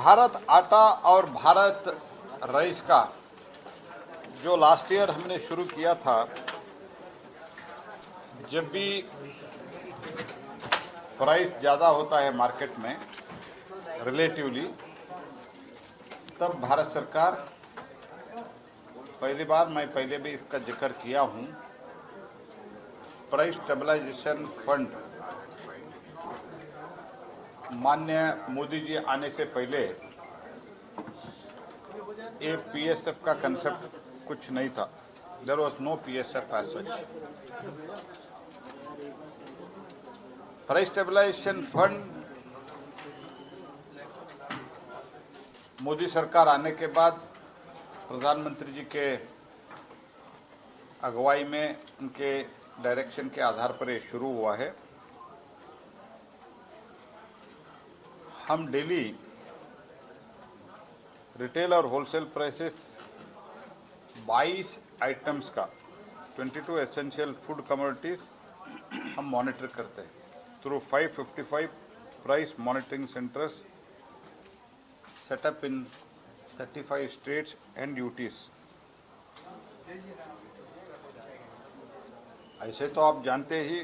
भारत आटा और भारत राइस का जो लास्ट ईयर हमने शुरू किया था, जब भी प्राइस ज़्यादा होता है मार्केट में रिलेटिवली, तब भारत सरकार पहली बार, मैं पहले भी इसका जिक्र किया हूँ, प्राइस स्टेबलाइजेशन फंड माननीय मोदी जी आने से पहले ये पीएसएफ का कंसेप्ट कुछ नहीं था. There was no PSF as such. Price stabilization fund Modi सरकार आने के बाद प्रधानमंत्री जी के अगुवाई में, उनके डायरेक्शन के आधार पर ये शुरू हुआ है. हम डेली रिटेल और होलसेल प्राइसेस 22 आइटम्स का 22 एसेंशियल फूड कमोडिटीज हम मॉनिटर करते हैं through 555 price monitoring centres setup in 35 states and UTs. ऐसे तो आप जानते ही,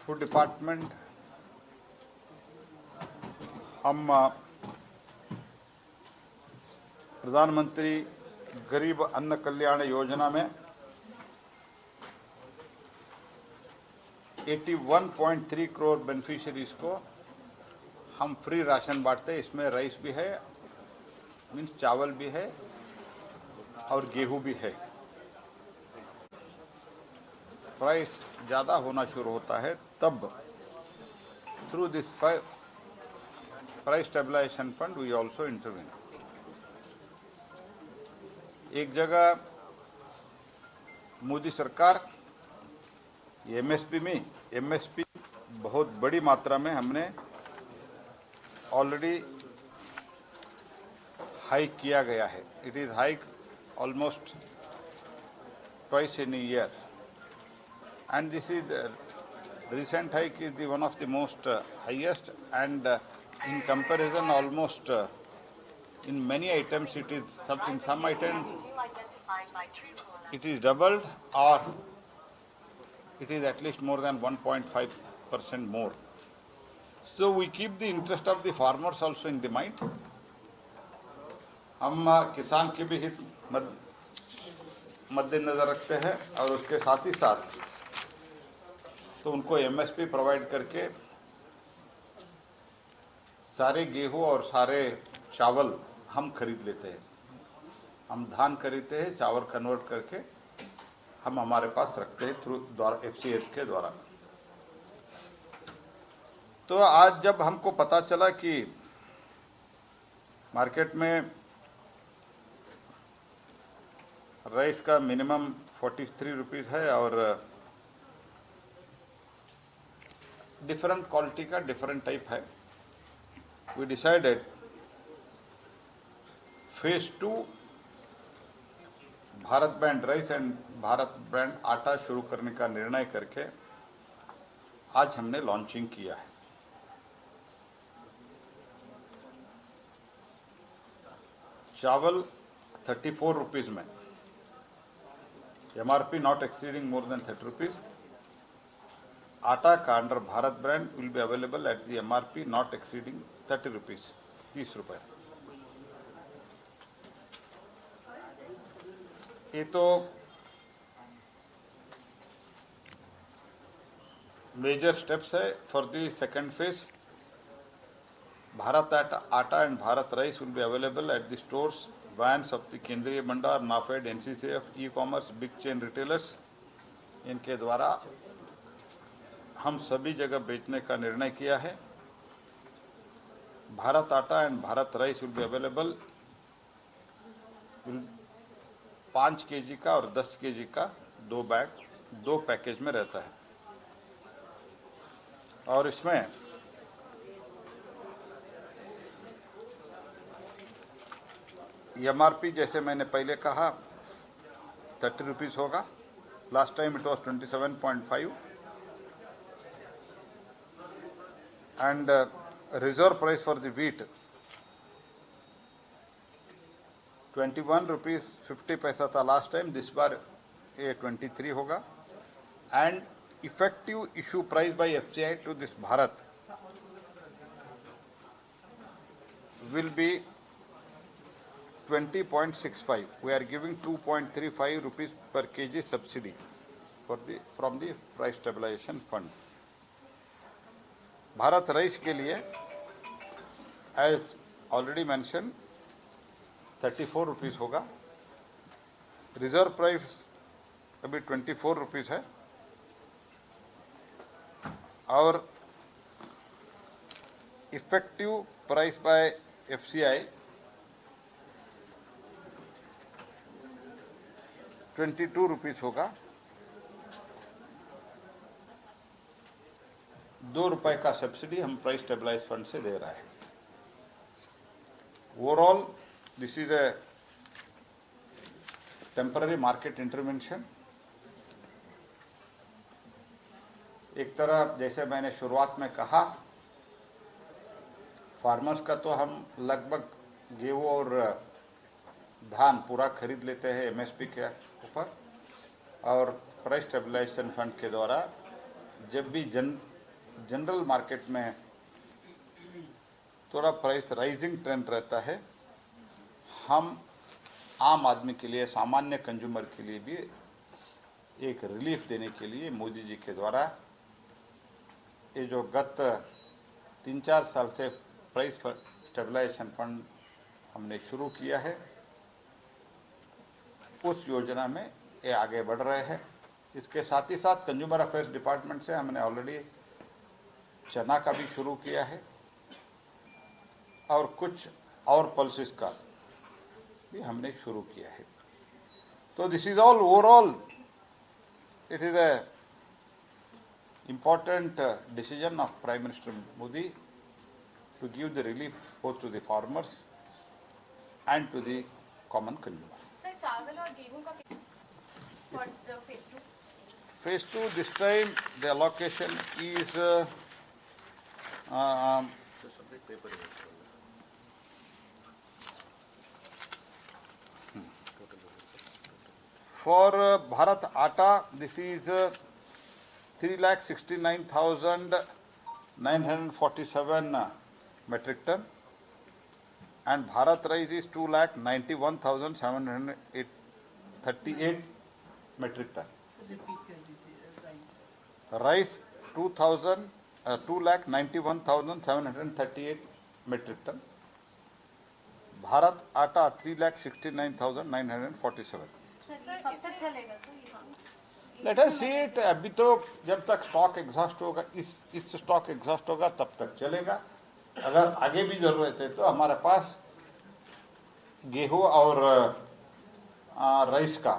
फूड डिपार्टमेंट हम प्रधानमंत्री गरीब अन्न कल्याण योजना में 81.3 करोड़ बेनिफिशियरीज को हम फ्री राशन बांटते हैं. इसमें राइस भी है, मीन्स चावल भी है और गेहूं भी है. प्राइस ज़्यादा होना शुरू होता है तब through this price stabilization fund we also intervene. एक जगह मोदी सरकार एमएसपी बहुत बड़ी मात्रा में हमने ऑलरेडी हाइक किया गया है. It is hike almost twice in a year, and this is the recent hike is the one of the most highest, and in comparison almost in many items it is in some items it is doubled, or it is at least more than 1.5% more. So we keep the interest of the farmers also in the mind. हम किसान के भी हित मद्देनजर रखते हैं और उसके साथ ही साथ तो उनको एमएसपी प्रोवाइड करके सारे गेहूं और सारे चावल हम खरीद लेते हैं. हम धान खरीदते हैं, चावल कन्वर्ट करके हम हमारे पास रखते हैं थ्रू एफसीएच के द्वारा. तो आज जब हमको पता चला कि मार्केट में राइस का मिनिमम 43 रुपीज़ है और डिफरेंट क्वालिटी का डिफरेंट टाइप है, we decided phase 2 Bharat brand rice and Bharat brand atta शुरू करने का निर्णय करके आज हमने लॉन्चिंग किया है. चावल 34 रुपीज़ में, MRP not exceeding more than 30 rupees. आटा का under Bharat brand will be available at the MRP not exceeding 30 rupees, 30 रुपये. ये तो मेजर स्टेप्स है for the second phase. Bharat Atta and Bharat rice will be available at the stores, vans of the Kendriya Bhandar, NAFED, NCCF, e commerce, big chain retailers. इनके द्वारा हम सभी जगह बेचने का निर्णय किया है. Bharat Atta and Bharat rice will be available 5 KG का और 10 केजी का 2 बैग 2 पैकेज में रहता है. और इसमें एमआरपी जैसे मैंने पहले कहा 30 रुपीज़ होगा. Last time it was 27.5 and reserve price for the wheat 21 rupees 50 पैसा था लास्ट टाइम, दिस बार ये 23 होगा. And effective issue price by FCI to this Bharat will be 20.65. We are giving 2.35 rupees per kg subsidy from the price stabilization fund. Bharat rice के लिए as already mentioned 34 rupees होगा. Reserve price अभी 24 rupees है और effective price by FCI 22 rupees होगा. 2 रुपए का subsidy हम प्राइस स्टेबलाइज फंड से दे रहा है. Overall this is a temporary market intervention. एक तरह जैसे मैंने शुरुआत में कहा, फार्मर्स का तो हम लगभग गेहूं और धान पूरा खरीद लेते हैं एमएसपी के ऊपर, और प्राइस स्टेबलाइजेशन फंड के द्वारा जब भी जनरल मार्केट में थोड़ा प्राइस राइजिंग ट्रेंड रहता है, हम आम आदमी के लिए, सामान्य कंज्यूमर के लिए भी एक रिलीफ देने के लिए मोदी जी के द्वारा ये जो गत 3-4 साल से प्राइस स्टेबलाइजेशन फंड हमने शुरू किया है, उस योजना में ये आगे बढ़ रहे हैं. इसके साथ ही साथ कंज्यूमर अफेयर्स डिपार्टमेंट से हमने ऑलरेडी चना का भी शुरू किया है और कुछ और पल्सेस का भी हमने शुरू किया है. तो this is all overall it is a important decision of Prime Minister Modi to give the relief both to the farmers and to the common consumer. Sir, चावल और गेहूं का for phase 2? Phase 2 this time the allocation is for Bharat Atta this is 3,69,947 metric ton, and Bharat Rice is 2,91,738 metric ton. Rice 2,91,738 metric ton. Bharat Atta 3,69,947. कब तक चलेगा? Let us see it. अभी तो जब तक स्टॉक एग्जॉस्ट होगा, इस stock exhaust होगा तब तक चलेगा. अगर आगे भी जरूरत है तो हमारे पास गेहूं और राइस का,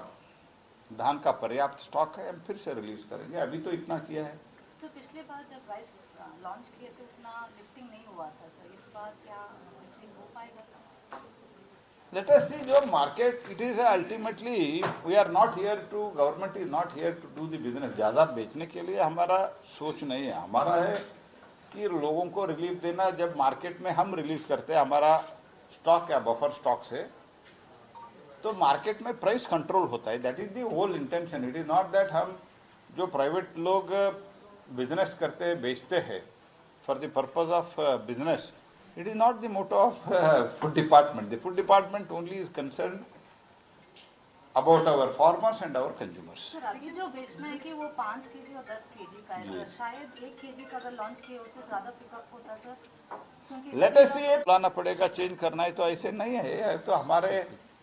धान का पर्याप्त स्टॉक है, हम फिर से रिलीज करेंगे. अभी तो इतना किया है. तो पिछले बार जब राइस लॉन्च किए थे उतना लिफ्टिंग नहीं हुआ था सर, इस बार क्या लिफ्टिंग हो पाएगा sir? Let us see your market. It is ultimately we are not here to, government is not here to do the business. ज़्यादा बेचने के लिए हमारा सोच नहीं है. हमारा है कि लोगों को रिलीफ देना. जब मार्केट में हम रिलीज करते हैं हमारा स्टॉक या बफर स्टॉक से, तो मार्केट में प्राइस कंट्रोल होता है. That is the whole intention. It is not that हम जो प्राइवेट लोग बिजनेस करते हैं, बेचते हैं for the purpose of business. It is not the motto of food department. The food department only is concerned about our farmers and our consumers. Sir अभी जो बेचना है कि वो 5 केजी और 10 केजी का है सर, शायद 1 केजी का अगर लॉन्च किए होते ज़्यादा पिकअप होता सर. Let us see. लाना पड़ेगा, चेंज करना है, तो ऐसे नहीं है. तो हमारे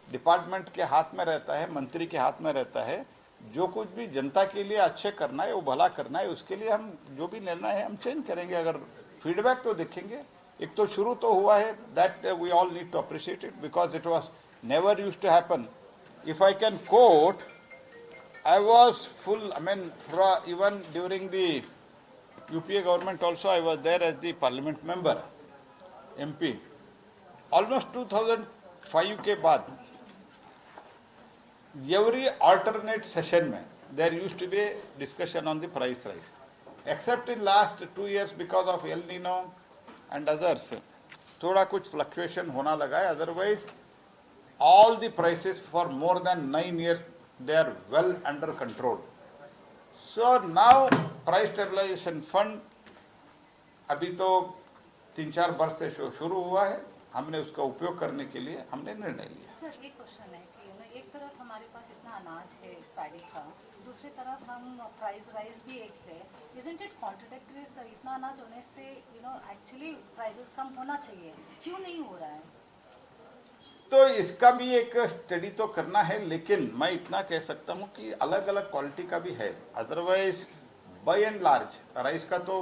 डिपार्टमेंट के हाथ में रहता है, मंत्री के हाथ में रहता है. जो कुछ भी जनता के लिए अच्छे करना है, वो भला करना है, उसके लिए हम जो भी निर्णय है हम चेंज करेंगे. अगर फीडबैक तो देखेंगे. एक तो शुरू तो हुआ है, that we all need to appreciate it because it was never used to happen. If I can quote, I was full, I mean even during the UPA government also I was there as the parliament member MP. Almost 2005 के बाद every alternate session में there used to be discussion on the price rise, except in last 2 years because of El Nino and others, थोड़ा कुछ fluctuation होना लगा है. Otherwise, all the prices for more than 9 years, they are well under control. So now price stabilization fund अभी तो 3-4 वर्ष से शुरू हुआ है. हमने उसका उपयोग करने के लिए हमने निर्णय लिया. सर एक क्वेश्चन है कि ना एक तरफ हमारे पास इतना अनाज है पैडी का, दूसरी तरफ हम प्राइस राइज भी एक है. Isn't it contradictory sir? इतना अनाज होने से एक्चुअली प्राइसेस कम होना चाहिए, क्यों नहीं हो रहा है? तो इसका भी एक स्टडी तो करना है, लेकिन मैं इतना कह सकता हूँ कि अलग अलग क्वालिटी का भी है. Otherwise by and large rice का तो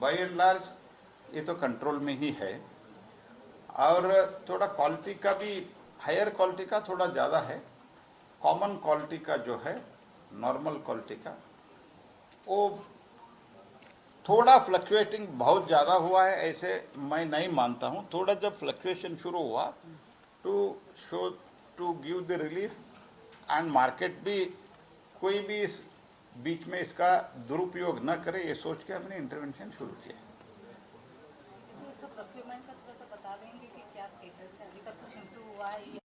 बाय एंड लार्ज ये तो कंट्रोल में ही है. और थोड़ा क्वालिटी का भी, हायर क्वालिटी का थोड़ा ज़्यादा है. कॉमन क्वालिटी का जो है, नॉर्मल क्वालिटी का, वो थोड़ा फ्लक्चुएटिंग बहुत ज़्यादा हुआ है ऐसे मैं नहीं मानता हूँ. थोड़ा जब फ्लक्चुएशन शुरू हुआ to give the relief and market भी कोई भी इस बीच में इसका दुरुपयोग न करे, ये सोच के हमने इंटरवेंशन शुरू किया. प्रोक्योरमेंट का थोड़ा सा बता देंगे कि क्या स्टेटस है, अभी तक कुछ इम्प्रूव हुआ है?